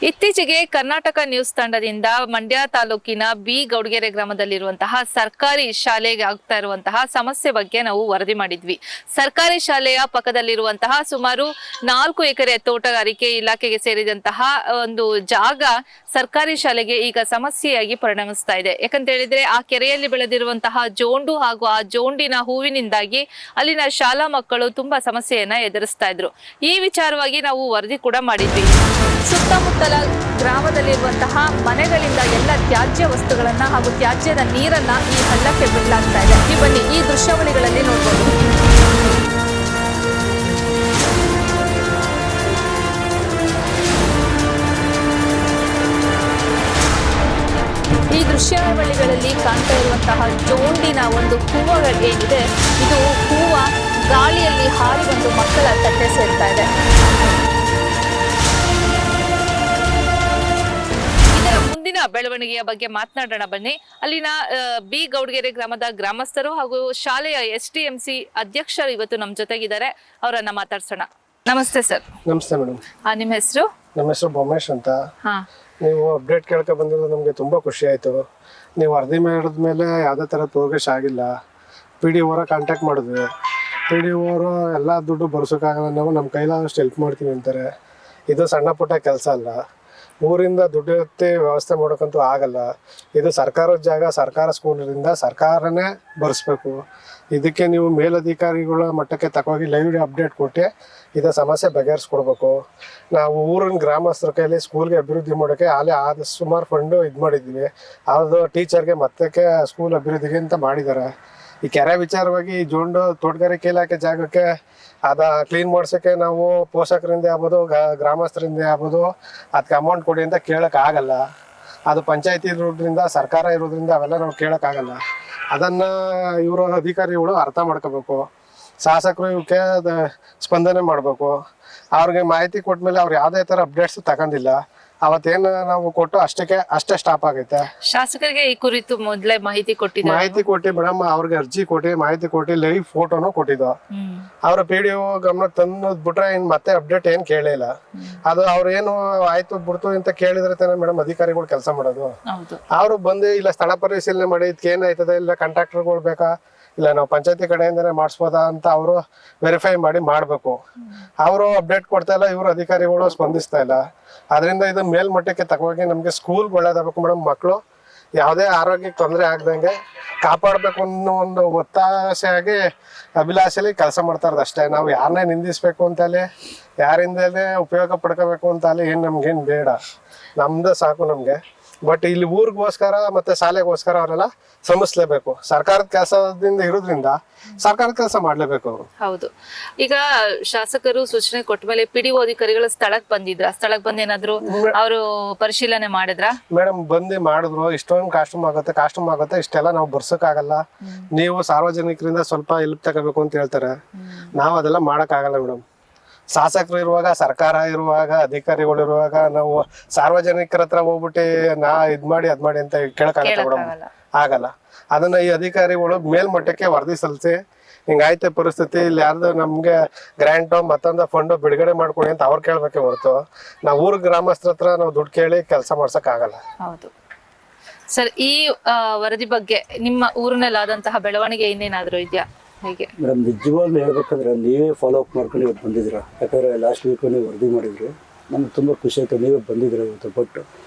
ಇತ್ತೀಚೆಗೆ ಕರ್ನಾಟಕ ನ್ಯೂಸ್ ತಂಡದಿಂದ ಮಂಡ್ಯ ತಾಲೂಕಿನ ಬಿ ಗೌಡಗೆರೆ ಗ್ರಾಮದಲ್ಲಿರುವಂತಹ ಸರ್ಕಾರಿ ಶಾಲೆಗೆ ಆಗ್ತಾ ಇರುವಂತಹ ಸಮಸ್ಯೆ ಬಗ್ಗೆ ನಾವು ವರದಿ ಮಾಡಿದ್ವಿ. ಸರ್ಕಾರಿ ಶಾಲೆಯ ಪಕ್ಕದಲ್ಲಿರುವಂತಹ ಸುಮಾರು 4 ಎಕರೆ ತೋಟಗಾರಿಕೆ ಇಲಾಖೆಗೆ ಸೇರಿದಂತಹ ಒಂದು ಜಾಗ ಸರ್ಕಾರಿ ಶಾಲೆಗೆ ಈಗ ಸಮಸ್ಯೆಯಾಗಿ ಪರಿಣಮಿಸ್ತಾ ಇದೆ. ಯಾಕಂತ ಹೇಳಿದ್ರೆ ಆ ಕೆರೆಯಲ್ಲಿ ಬೆಳೆದಿರುವಂತಹ ಜೋಂಡು ಹಾಗೂ ಆ ಜೋಂಡಿನ ಹೂವಿನಿಂದಾಗಿ ಅಲ್ಲಿನ ಶಾಲಾ ಮಕ್ಕಳು ತುಂಬಾ ಸಮಸ್ಯೆಯನ್ನ ಎದುರಿಸ್ತಾ ಇದ್ರು. ಈ ವಿಚಾರವಾಗಿ ನಾವು ವರದಿ ಕೂಡ ಮಾಡಿದ್ವಿ. ಸುತ್ತಮುತ್ತಲ ಗ್ರಾಮದಲ್ಲಿರುವಂತಹ ಮನೆಗಳಿಂದ ಎಲ್ಲ ತ್ಯಾಜ್ಯ ವಸ್ತುಗಳನ್ನ ಹಾಗೂ ತ್ಯಾಜ್ಯದ ನೀರನ್ನ ಈ ಹಳ್ಳಕ್ಕೆ ಬಿಡಲಾಗ್ತಾ ಇದೆ. ಈ ಬನ್ನಿ ಈ ದೃಶ್ಯಾವಳಿಗಳಲ್ಲಿ ನೋಡಬಹುದು. ಈ ದೃಶ್ಯಾವಳಿಗಳಲ್ಲಿ ಕಾಣ್ತಾ ಇರುವಂತಹ ಜೋಂಡಿನ ಒಂದು ಹೂವು ಏನಿದೆ, ಇದು ಹೂವ ಗಾಳಿಯಲ್ಲಿ ಹಾರಿ ಬಂದು ಮಕ್ಕಳ ತಟ್ಟೆ ಸೇರ್ತಾ ಇದೆ. ಮುಂದಿನ ಬೆಳವಣಿಗೆಯ ಬಗ್ಗೆ ಮಾತನಾಡೋಣ ಬನ್ನಿ. ಅಲ್ಲಿನ ಬಿ ಗೌಡಗೆರೆ ಗ್ರಾಮದ ಗ್ರಾಮಸ್ಥರು ಹಾಗೂ ಶಾಲೆಯ STMC ಅಧ್ಯಕ್ಷರು ಇವತ್ತು ನಮ್ಮ ಜೊತೆಗಿದ್ದಾರೆ. ಅವರನ್ನ ಮಾತಾಡ್ಸೋಣ. ನಮಸ್ತೆ ಸರ್. ನಮಸ್ತೆ ಮೇಡಮ್. ನಿಮ್ಮ ಹೆಸರು? ನಮ್ಮ ಹೆಸರು ಬೊಮ್ಮೇಶ್ ಅಂತ. ನೀವು ಅಪ್ಡೇಟ್ ಕೇಳ್ಕೊ ಬಂದಿರೋದು ನಮಗೆ ತುಂಬಾ ಖುಷಿ ಆಯ್ತು. ನೀವು ವರದಿ ಮಾಡಿದ್ಮೇಲೆ ಯಾವುದೇ ಥರ ಪ್ರೋಗ್ರೆಸ್ ಆಗಿಲ್ಲ. PDO ಕಾಂಟ್ಯಾಕ್ಟ್ ಮಾಡಿದ್ವಿ. PDO ಎಲ್ಲ ದುಡ್ಡು ಬರ್ಸೋಕ್ಕಾಗಲ್ಲ, ನಾವು ನಮ್ಮ ಕೈಲಾದಷ್ಟು ಹೆಲ್ಪ್ ಮಾಡ್ತೀವಿ ಅಂತಾರೆ. ಇದು ಸಣ್ಣ ಪುಟ್ಟ ಕೆಲಸ ಅಲ್ಲ. ಊರಿಂದ ದುಡ್ಡು ವ್ಯವಸ್ಥೆ ಮಾಡೋಕ್ಕಂತೂ ಆಗಲ್ಲ. ಇದು ಸರ್ಕಾರದ ಜಾಗ, ಸರ್ಕಾರ ಸ್ಕೂಲಿಂದ ಸರ್ಕಾರನೇ ಬರೆಸ್ಬೇಕು. ಇದಕ್ಕೆ ನೀವು ಮೇಲಧಿಕಾರಿಗಳ ಮಟ್ಟಕ್ಕೆ ತಗೋಗಿ ಲೈವ್ ಅಪ್ಡೇಟ್ ಕೊಟ್ಟು ಇದರ ಸಮಸ್ಯೆ ಬಗೆಹರಿಸ್ಕೊಡ್ಬೇಕು. ನಾವು ಊರಿನ ಗ್ರಾಮಸ್ಥರ ಕೈಲಿ ಸ್ಕೂಲ್ಗೆ ಅಭಿವೃದ್ಧಿ ಮಾಡೋಕ್ಕೆ ಆದ ಸುಮಾರು ಫಂಡು ಇದು ಮಾಡಿದ್ವಿ. ಅದು ಟೀಚರ್ಗೆ ಮತ್ತೆ ಸ್ಕೂಲ್ ಅಭಿವೃದ್ಧಿಗೆ ಅಂತ ಮಾಡಿದ್ದಾರೆ. ಈ ಕೆರೆ ವಿಚಾರವಾಗಿ ಈ ಜೋಂಡು ತೋಟಗಾರಿಕೆ ಇಲಾಖೆ ಜಾಗಕ್ಕೆ ಅದ ಕ್ಲೀನ್ ಮಾಡ್ಸೋಕ್ಕೆ ನಾವು ಪೋಷಕರಿಂದ ಆಗ್ಬೋದು, ಗ್ರಾಮಸ್ಥರಿಂದ ಆಗ್ಬೋದು ಅದಕ್ಕೆ ಅಮೌಂಟ್ ಕೊಡಿ ಅಂತ ಕೇಳೋಕ್ಕಾಗಲ್ಲ. ಅದು ಪಂಚಾಯತಿ ಇರೋದ್ರಿಂದ, ಸರ್ಕಾರ ಇರೋದ್ರಿಂದ ಅವೆಲ್ಲ ನಾವು ಕೇಳೋಕ್ಕಾಗಲ್ಲ. ಅದನ್ನು ಇವರು ಅಧಿಕಾರಿಗಳು ಅರ್ಥ ಮಾಡ್ಕೋಬೇಕು. ಶಾಸಕರು ಇವಕ್ಕೆ ಸ್ಪಂದನೆ ಮಾಡಬೇಕು. ಅವ್ರಿಗೆ ಮಾಹಿತಿ ಕೊಟ್ಮೇಲೆ ಅವ್ರು ಯಾವುದೇ ಥರ ಅಪ್ಡೇಟ್ಸ್ ತಗೊಂಡಿಲ್ಲ. ಅವತ್ತೇನು ನಾವು ಕೊಟ್ಟು ಅಷ್ಟೇ ಸ್ಟಾಪ್ ಆಗೈತೆ. ಶಾಸಕರಿಗೆ ಈ ಕುರಿತು ಮೊದಲೇ ಮಾಹಿತಿ ಕೊಟ್ಟು ಮೇಡಮ್, ಅವ್ರಿಗೆ ಅರ್ಜಿ ಕೊಟ್ಟು ಮಾಹಿತಿ ಕೊಟ್ಟು ಲೈವ್ ಫೋಟೋನು ಕೊಟ್ಟಿದ್ದು. ಅವ್ರ PDO ಗಮನಕ್ಕೆ ತಂದು ಬಿಟ್ರೆ ಇನ್ ಮತ್ತೆ ಅಪ್ಡೇಟ್ ಏನ್ ಕೇಳಿಲ್ಲ. ಅದು ಅವ್ರೇನು ಆಯ್ತು ಬಿಡ್ತು ಅಂತ ಕೇಳಿದ್ರೆ ತಾನೆ ಮೇಡಮ್ ಅಧಿಕಾರಿಗಳು ಕೆಲಸ ಮಾಡೋದು. ಅವ್ರು ಬಂದು ಇಲ್ಲ ಸ್ಥಳ ಪರಿಶೀಲನೆ ಮಾಡಿ ಇದಕ್ಕೆ ಏನಾಯ್ತದೆ, ಇಲ್ಲ ಕಾಂಟ್ರಾಕ್ಟರ್ಗಳು ಬೇಕಾ, ಇಲ್ಲ ನಾವು ಪಂಚಾಯತಿ ಕಡೆಯಿಂದನೇ ಮಾಡಿಸ್ಬೋದಾ ಅಂತ ಅವರು ವೆರಿಫೈ ಮಾಡಿ ಮಾಡಬೇಕು. ಅವರು ಅಪ್ಡೇಟ್ ಕೊಡ್ತಾ ಇಲ್ಲ, ಇವರು ಅಧಿಕಾರಿಗಳು ಸ್ಪಂದಿಸ್ತಾ ಇಲ್ಲ. ಅದರಿಂದ ಇದು ಮೇಲ್ಮಟ್ಟಕ್ಕೆ ತಗೋಗಿ ನಮಗೆ ಸ್ಕೂಲ್ ಒಳ್ಳೇದಾಗಬೇಕು ಮೇಡಮ್. ಮಕ್ಕಳು ಯಾವುದೇ ಆರೋಗ್ಯಕ್ಕೆ ತೊಂದರೆ ಆಗ್ದಂಗೆ ಕಾಪಾಡಬೇಕು ಅನ್ನೋ ಒಂದು ಒತ್ತಾಸೆಯಾಗಿ ಅಭಿಲಾಷೆಯಲ್ಲಿ ಕೆಲಸ ಮಾಡ್ತಾ ಇರೋದು ಅಷ್ಟೇ. ನಾವು ಯಾರನ್ನೇ ನಿಂದಿಸ್ಬೇಕು ಅಂತಲೇ, ಯಾರಿಂದಲೇ ಉಪಯೋಗ ಪಡ್ಕೋಬೇಕು ಅಂತಲೇ ಏನು ನಮ್ಗೇನು ಬೇಡ. ನಮ್ದು ಸಾಕು ನಮಗೆ. ಬಟ್ ಇಲ್ಲಿ ಊರಿಗೋಸ್ಕರ ಮತ್ತೆ ಶಾಲೆಗೋಸ್ಕರ ಅವರೆಲ್ಲ ಶ್ರಮಿಸ್ಲೇಬೇಕು. ಸರ್ಕಾರದ ಕೆಲಸದಿಂದ ಇರೋದ್ರಿಂದ ಸರ್ಕಾರದ ಕೆಲಸ ಮಾಡ್ಲೇಬೇಕು ಅವರು. ಹೌದು. ಈಗ ಶಾಸಕರು ಸೂಚನೆ ಕೊಟ್ಟ ಮೇಲೆ PDO ಅಧಿಕಾರಿಗಳು ಸ್ಥಳಕ್ಕೆ ಬಂದಿದ್ರ? ಸ್ಥಳಕ್ಕೆ ಬಂದು ಏನಾದ್ರು ಅವರು ಪರಿಶೀಲನೆ ಮಾಡಿದ್ರ? ಮೇಡಮ್ ಬಂದು ಮಾಡಿದ್ರು. ಇಷ್ಟೊಂದು ಕಾಸ್ಟ್ಯೂಮ್ ಆಗುತ್ತೆ ಇಷ್ಟೆಲ್ಲ ನಾವು ಬರ್ಸೋಕ್ಕಾಗಲ್ಲ. ನೀವು ಸಾರ್ವಜನಿಕರಿಂದ ಸ್ವಲ್ಪ ಹೆಲ್ಪ್ ತಗೋಬೇಕು ಅಂತ ಹೇಳ್ತಾರೆ. ನಾವು ಅದೆಲ್ಲ ಮಾಡಕ್ಕಾಗಲ್ಲ ಮೇಡಮ್. ಶಾಸಕರು ಇರುವಾಗ, ಸರ್ಕಾರ ಇರುವಾಗ, ಅಧಿಕಾರಿಗಳು ಇರುವಾಗ ನಾವು ಸಾರ್ವಜನಿಕರ ಹತ್ರ ಹೋಗ್ಬಿಟ್ಟು ಇದ್ ಮಾಡಿ ಅದ್ ಮಾಡಿ ಅಂತ ಕೇಳಕ್ಕಾಗತ್ತೆ ಮೇಡಮ್? ಆಗಲ್ಲ. ಅದನ್ನ ಈ ಅಧಿಕಾರಿಗಳು ಮೇಲ್ಮಟ್ಟಕ್ಕೆ ವರದಿ ಸಲ್ಲಿಸಿ ಹಿಂಗಾಯ್ತೆ ಪರಿಸ್ಥಿತಿ, ಇಲ್ಲಿ ಯಾರ್ದು ನಮ್ಗೆ ಗ್ರಾಂಟೋ ಮತ್ತೊಂದು ಫಂಡು ಬಿಡುಗಡೆ ಮಾಡ್ಕೊಡಿ ಅಂತ ಅವ್ರು ಕೇಳ್ಬೇಕೆ ಹೊರತು ನಾವು ಊರ್ ಗ್ರಾಮಸ್ಥರ ಹತ್ರ ನಾವು ದುಡ್ಡು ಕೇಳಿ ಕೆಲಸ ಮಾಡ್ಸಕ್ ಆಗಲ್ಲ. ಹೌದು ಸರ್. ಈ ವರದಿ ಬಗ್ಗೆ ನಿಮ್ಮ ಊರಿನಲ್ಲಿ ಆದಂತಹ ಬೆಳವಣಿಗೆ ಇನ್ನೇನಾದ್ರೂ ಇದೆಯಾ? ಹೇಗೆ ಮೇಡಮ್, ನಿಜವಾಗ್ಲೂ ಹೇಳ್ಬೇಕಂದ್ರೆ ನೀವೇ ಫಾಲೋ ಅಪ್ ಮಾಡ್ಕೊಂಡು ಇವತ್ತು ಬಂದಿದ್ದೀರಾ. ಯಾಕಂದರೆ ಲಾಸ್ಟ್ ವೀಕ್ ನೀವು ವರದಿ ಮಾಡಿದ್ರಿ, ನಮ್ಗೆ ತುಂಬ ಖುಷಿ ಆಯಿತು ನೀವೇ ಬಂದಿದ್ದೀರಾ ಇವತ್ತು. ಬಟ್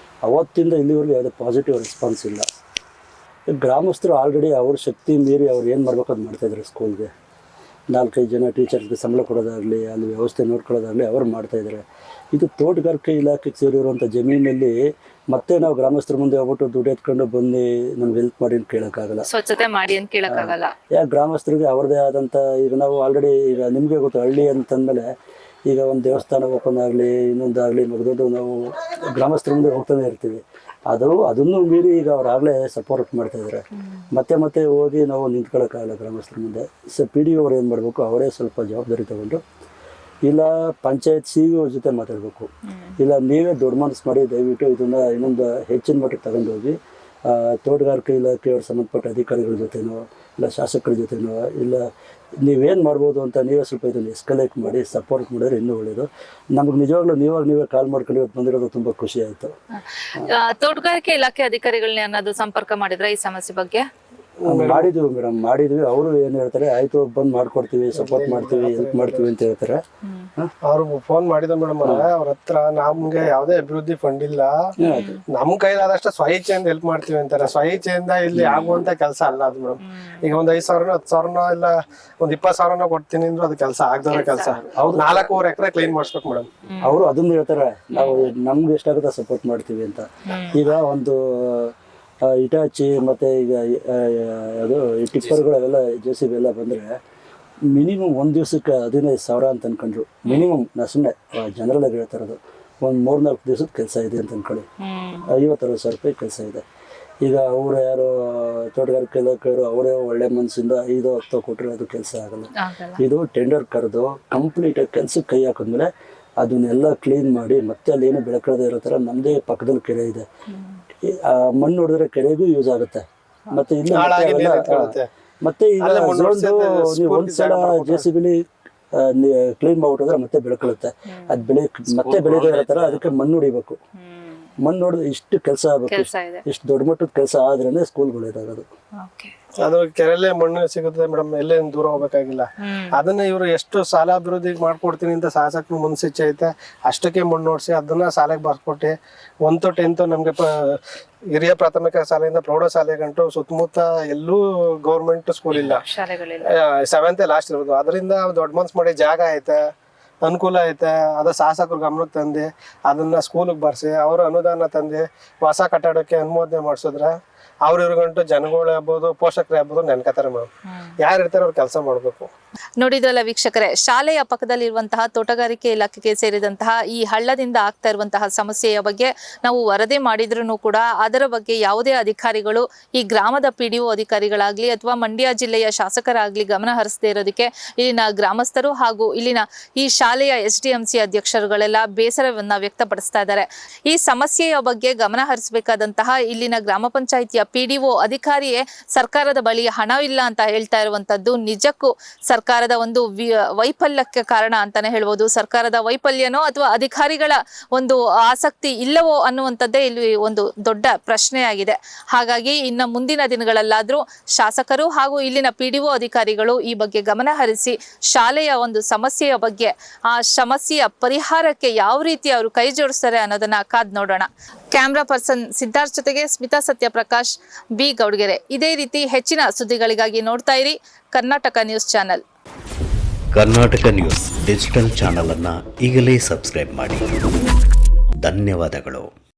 ಅವತ್ತಿಂದ ಇಲ್ಲಿವರೆಗೂ ಯಾವುದೇ ಪಾಸಿಟಿವ್ ರೆಸ್ಪಾನ್ಸ್ ಇಲ್ಲ. ಗ್ರಾಮಸ್ಥರು ಆಲ್ರೆಡಿ ಅವ್ರ ಶಕ್ತಿ ಮೀರಿ ಅವ್ರು ಏನು ಮಾಡ್ಬೇಕು ಅದು ಮಾಡ್ತಾಯಿದ್ದಾರೆ. ಸ್ಕೂಲ್ಗೆ 4-5 ಜನ ಟೀಚರ್ಸ್ಗೆ ಸಂಬಳ ಕೊಡೋದಾಗಲಿ, ಅಲ್ಲಿ ವ್ಯವಸ್ಥೆ ನೋಡ್ಕೊಳ್ಳೋದಾಗಲಿ ಅವ್ರು ಮಾಡ್ತಾಯಿದ್ದಾರೆ. ಇದು ತೋಟಗಾರಿಕೆ ಇಲಾಖೆಗೆ ಸೇರಿರುವಂಥ ಜಮೀನಲ್ಲಿ ಮತ್ತೆ ನಾವು ಗ್ರಾಮಸ್ಥರ ಮುಂದೆ ಹೋಗ್ಬಿಟ್ಟು ದುಡ್ಡು ಎತ್ಕೊಂಡು ಬಂದು ನಮ್ಗೆ ಹೆಲ್ಪ್ ಮಾಡಿ ಅಂತ ಕೇಳೋಕ್ಕಾಗಲ್ಲ, ಸ್ವಚ್ಛತೆ ಮಾಡಿ ಅಂತ ಕೇಳೋಕ್ಕಾಗಲ್ಲ. ಯಾಕೆ ಗ್ರಾಮಸ್ಥರಿಗೆ ಅವ್ರದ್ದೇ ಆದಂಥ, ಈಗ ನಾವು ಆಲ್ರೆಡಿ ಈಗ ನಿಮಗೆ ಗೊತ್ತು ಹಳ್ಳಿ ಅಂತಂದಮೇಲೆ ಈಗ ಒಂದು ದೇವಸ್ಥಾನ ಓಪನ್ ಆಗಲಿ, ಇನ್ನೊಂದಾಗಲಿ ಮುಗಿದೊಡ್ಡು ನಾವು ಗ್ರಾಮಸ್ಥರ ಮುಂದೆ ಹೋಗ್ತಾನೆ ಇರ್ತೀವಿ. ಅದನ್ನು ಮೀರಿ ಈಗ ಅವ್ರಾಗಲೇ ಸಪೋರ್ಟ್ ಮಾಡ್ತಾಯಿದ್ದಾರೆ. ಮತ್ತೆ ಹೋಗಿ ನಾವು ನಿಂತ್ಕೊಳ್ಳೋಕ್ಕಾಗಲ್ಲ ಗ್ರಾಮಸ್ಥರ ಮುಂದೆ. PDO ಅವ್ರು ಏನು ಮಾಡಬೇಕು, ಅವರೇ ಸ್ವಲ್ಪ ಜವಾಬ್ದಾರಿ ತಗೊಂಡು, ಇಲ್ಲ ಪಂಚಾಯತ್ CEO ಜೊತೆ ಮಾತಾಡಬೇಕು, ಇಲ್ಲ ನೀವೇ ದೊಡ್ಡ ಮನಸ್ಸು ಮಾಡಿ ದಯವಿಟ್ಟು ಇದನ್ನು ಇನ್ನೊಂದು ಹೆಚ್ಚಿನ ಮಟ್ಟಕ್ಕೆ ತಗೊಂಡು ಹೋಗಿ ತೋಟಗಾರಿಕೆ ಇಲಾಖೆಯವ್ರು ಸಂಬಂಧಪಟ್ಟ ಅಧಿಕಾರಿಗಳ ಜೊತೆನೋ ಇಲ್ಲ ಶಾಸಕರ ಜೊತೆನೋ ಇಲ್ಲ ನೀವೇನು ಮಾಡ್ಬೋದು ಅಂತ ನೀವೇ ಸ್ವಲ್ಪ ಇದನ್ನು ಎಸ್ಕಲೇಟ್ ಮಾಡಿ ಸಪೋರ್ಟ್ ಮಾಡಿದ್ರೆ ಇನ್ನೂ ಒಳ್ಳೆಯದು. ನಮಗೆ ನಿಜವಾಗ್ಲೂ ನೀವೇ ಕಾಲ್ ಮಾಡ್ಕೊಂಡು ಇವತ್ತು ಬಂದಿರೋದು ತುಂಬ ಖುಷಿ ಆಯಿತು. ತೋಟಗಾರಿಕೆ ಇಲಾಖೆ ಅಧಿಕಾರಿಗಳನ್ನ ಏನಾದ್ರು ಸಂಪರ್ಕ ಮಾಡಿದ್ರೆ ಈ ಸಮಸ್ಯೆ ಬಗ್ಗೆ? ಮಾಡಿದ್ವಿ ಮೇಡಮ್, ಮಾಡಿದ್ವಿ. ಅವರು ಏನು ಹೇಳ್ತಾರೆ, ಆಯಿತು ಬಂದು ಮಾಡ್ಕೊಡ್ತೀವಿ, ಸಪೋರ್ಟ್ ಮಾಡ್ತೀವಿ, ಹೆಲ್ಪ್ ಮಾಡ್ತೀವಿ ಅಂತ ಹೇಳ್ತಾರೆ. ಅವ್ರು ಫೋನ್ ಮಾಡಿದ ಮೇಡಮ್ ಅವ್ರ ಹತ್ರ ನಮ್ಗೆ ಯಾವ್ದೇ ಅಭಿವೃದ್ಧಿ ಫಂಡ್ ಇಲ್ಲ, ನಮ್ ಕೈಲಾದಷ್ಟು ಸ್ವಇಚ್ಛೆಯಿಂದ ಹೆಲ್ಪ್ ಮಾಡ್ತೀವಿ ಅಂತಾರೆ. ಸ್ವಇಚ್ಛೆಯಿಂದ ಇಲ್ಲಿ ಆಗುವಂತ ಕೆಲಸ ಅಲ್ಲ ಅದು ಮೇಡಮ್. ಈಗ ಒಂದ್ 5,000 10,000 ಇಲ್ಲ ಒಂದ್ 20,000 ಕೊಡ್ತೀನಿ ಅಂದ್ರೆ ಅದು ಕೆಲಸ ಆಗದವ್ರ ಕೆಲಸ. 4 ಎಕರೆ ಕ್ಲೀನ್ ಮಾಡಿಸ್ಬೇಕು ಮೇಡಮ್. ಅವರು ಅದನ್ನ ಹೇಳ್ತಾರೆ, ನಾವು ನಮ್ಗೆ ಎಷ್ಟಾಗುತ್ತೆ ಸಪೋರ್ಟ್ ಮಾಡ್ತೀವಿ ಅಂತ. ಈಗ ಒಂದು ಇಟಾಚಿ ಮತ್ತು ಈಗ ಅದು ಈ ಟಿಪ್ಪರ್ಗಳೆಲ್ಲ JCB ಎಲ್ಲ ಬಂದರೆ ಮಿನಿಮಮ್ ಒಂದು ದಿವಸಕ್ಕೆ 15,000 ಅಂತ ಅನ್ಕೊಂಡ್ರು. ಮಿನಿಮಮ್ ನಾ ಸುಮ್ಮನೆ ಜನರಲ್ಲಾಗಿ ಹೇಳ್ತಾ ಇರೋದು. ಒಂದು 3-4 ದಿವಸದ ಕೆಲಸ ಇದೆ ಅಂತ ಅನ್ಕೊಳ್ಳಿ, 50,000-60,000 ರೂಪಾಯಿ ಕೆಲಸ ಇದೆ. ಈಗ ಅವರು ಯಾರೋ ತೋಟಗಾರಿಕೆ ಇಲಾಖೆಯವರು ಅವರೇ ಒಳ್ಳೆ ಮನಸ್ಸಿಂದ 5-10 ಕೊಟ್ಟರೆ ಅದು ಕೆಲಸ ಆಗಲ್ಲ. ಇದು ಟೆಂಡರ್ ಕರೆದು ಕಂಪ್ಲೀಟಾಗಿ ಕೆಲಸಕ್ಕೆ ಕೈ ಹಾಕಿದ್ಮೇಲೆ ಅದನ್ನೆಲ್ಲ ಕ್ಲೀನ್ ಮಾಡಿ ಮತ್ತೆ ಅಲ್ಲೇನು ಬೆಳಕಳದೇ ಇರೋ ಥರ ನಮ್ಮದೇ ಪಕ್ಕದಲ್ಲಿ ಕೆರೆ ಇದೆ. ಮಣ್ಣು ಹೊಡೆದ್ರೆ ಕೆರೆಗೂ ಯೂಸ್ ಆಗುತ್ತೆ. ಮತ್ತೆ ಇಲ್ಲ ಮತ್ತೆ ಈಗ ನೀವು ಒಂದ್ಸಲ JCBಲಿ ಕ್ಲೀನ್ ಮಾಡ್ಬಿಟ್ಟಿದ್ರೆ ಮತ್ತೆ ಬೆಳ್ಕೊಳ್ಳುತ್ತೆ. ಅದು ಮತ್ತೆ ಬೆಳೆದೇ ಇರೋ ಥರ ಅದಕ್ಕೆ ಮಣ್ಣು ಹೊಡಿಬೇಕು. ಮಣ್ಣು ಹೊಡೆದು ಇಷ್ಟು ಕೆಲಸ ಆಗಬೇಕು, ಇಷ್ಟು ದೊಡ್ಡ ಮಟ್ಟದ ಕೆಲಸ ಆದ್ರೇನೆ ಸ್ಕೂಲ್ಗಳು ಇದಾಗೋದು. ಅದು ಕೆರೆಯಲ್ಲೇ ಮಣ್ಣು ಸಿಗುತ್ತೆ ಮೇಡಮ್, ಎಲ್ಲೇ ದೂರ ಹೋಗ್ಬೇಕಾಗಿಲ್ಲ. ಅದನ್ನ ಇವರು ಎಷ್ಟು ಸಾಲ ಅಭಿವೃದ್ಧಿ ಮಾಡ್ಕೊಡ್ತೀನಿ ಅಂತ ಶಾಸಕರು ಮುನ್ಸಿಚ್ಛೆ ಐತೆ ಅಷ್ಟಕ್ಕೆ ಮಣ್ಣು ನೋಡ್ಸಿ ಅದನ್ನ ಶಾಲೆಗೆ ಬರ್ಸ್ಕೊಟ್ಟು 1 to 10 ನಮ್ಗೆ ಹಿರಿಯ ಪ್ರಾಥಮಿಕ ಶಾಲೆಯಿಂದ ಪ್ರೌಢ ಶಾಲೆಗಂಟು ಸುತ್ತಮುತ್ತ ಎಲ್ಲೂ ಗೌರ್ಮೆಂಟ್ ಸ್ಕೂಲ್ ಇಲ್ಲ, 7th ಲಾಸ್ಟ್ ಇರೋದು. ಅದರಿಂದ ದೊಡ್ಡ ಮನ್ಸ್ ಮಾಡಿ ಜಾಗ ಐತೆ, ಅನುಕೂಲ ಐತೆ. ಅದ ಶಾಸಕರು ಗಮನಕ್ಕೆ ತಂದು ಅದನ್ನ ಸ್ಕೂಲಿಗೆ ಬರ್ಸಿ ಅವರು ಅನುದಾನ ತಂದು ಹೊಸ ಕಟ್ಟಡಕ್ಕೆ ಅನುಮೋದನೆ ಮಾಡಿಸಿದ್ರೆ ಅವ್ರಿವ್ರಿಗಂಟು ಜನಗಳು ಆಗ್ಬೋದು, ಪೋಷಕರೇ ಆಗ್ಬೋದು ನೆನ್ಕತಾರೆ ಮೇಡಮ್. ಯಾರು ಇರ್ತಾರೆ ಅವ್ರು ಕೆಲಸ ಮಾಡ್ಬೇಕು. ನೋಡಿದ್ರಲ್ಲ ವೀಕ್ಷಕರೇ, ಶಾಲೆಯ ಪಕ್ಕದಲ್ಲಿರುವಂತಹ ತೋಟಗಾರಿಕೆ ಇಲಾಖೆಗೆ ಸೇರಿದಂತಹ ಈ ಹಳ್ಳದಿಂದ ಆಗ್ತಾ ಇರುವಂತಹ ಸಮಸ್ಯೆಯ ಬಗ್ಗೆ ನಾವು ವರದಿ ಮಾಡಿದ್ರು ಕೂಡ ಅದರ ಬಗ್ಗೆ ಯಾವುದೇ ಅಧಿಕಾರಿಗಳು, ಈ ಗ್ರಾಮದ PDO ಅಧಿಕಾರಿಗಳಾಗ್ಲಿ ಅಥವಾ ಮಂಡ್ಯ ಜಿಲ್ಲೆಯ ಶಾಸಕರಾಗ್ಲಿ ಗಮನ ಹರಿಸದೇ ಇರೋದಕ್ಕೆ ಇಲ್ಲಿನ ಗ್ರಾಮಸ್ಥರು ಹಾಗೂ ಇಲ್ಲಿನ ಈ ಶಾಲೆಯ SDMC ಅಧ್ಯಕ್ಷರುಗಳೆಲ್ಲ ಬೇಸರವನ್ನ ವ್ಯಕ್ತಪಡಿಸ್ತಾ ಇದ್ದಾರೆ. ಈ ಸಮಸ್ಯೆಯ ಬಗ್ಗೆ ಗಮನ ಹರಿಸಬೇಕಾದಂತಹ ಇಲ್ಲಿನ ಗ್ರಾಮ ಪಂಚಾಯಿತಿಯ PDO ಅಧಿಕಾರಿಯೇ ಸರ್ಕಾರದ ಬಳಿ ಹಣವಿಲ್ಲ ಅಂತ ಹೇಳ್ತಾ ಇರುವಂತದ್ದು ನಿಜಕ್ಕೂ ಸರ್ಕಾರದ ಒಂದು ವೈಫಲ್ಯಕ್ಕೆ ಕಾರಣ ಅಂತಾನೆ ಹೇಳ್ಬೋದು. ಸರ್ಕಾರದ ವೈಫಲ್ಯನೋ ಅಥವಾ ಅಧಿಕಾರಿಗಳ ಒಂದು ಆಸಕ್ತಿ ಇಲ್ಲವೋ ಅನ್ನುವಂಥದ್ದೇ ಇಲ್ಲಿ ಒಂದು ದೊಡ್ಡ ಪ್ರಶ್ನೆಯಾಗಿದೆ. ಹಾಗಾಗಿ ಇನ್ನು ಮುಂದಿನ ದಿನಗಳಲ್ಲಾದ್ರೂ ಶಾಸಕರು ಹಾಗೂ ಇಲ್ಲಿನ PDO ಅಧಿಕಾರಿಗಳು ಈ ಬಗ್ಗೆ ಗಮನ ಹರಿಸಿ ಶಾಲೆಯ ಒಂದು ಸಮಸ್ಯೆಯ ಬಗ್ಗೆ, ಆ ಸಮಸ್ಯೆಯ ಪರಿಹಾರಕ್ಕೆ ಯಾವ ರೀತಿ ಅವರು ಕೈ ಜೋಡಿಸ್ತಾರೆ ಅನ್ನೋದನ್ನ ಕಾದ್ ನೋಡೋಣ. ಕ್ಯಾಮ್ರಾ ಪರ್ಸನ್ ಸಿದ್ಧಾರ್ಥ್ ಜೊತೆಗೆ ಸ್ಮಿತಾ ಸತ್ಯಪ್ರಕಾಶ್, B ಗೌಡ್ಗೆರೆ. ಇದೇ ರೀತಿ ಹೆಚ್ಚಿನ ಸುದ್ದಿಗಳಿಗಾಗಿ ನೋಡ್ತಾ ಇರಿ Karnataka news channel. Karnataka news digital channel ಅನ್ನು ಈಗಲೇ ಸಬ್ಸ್ಕ್ರೈಬ್ ಮಾಡಿ. ಧನ್ಯವಾದಗಳು.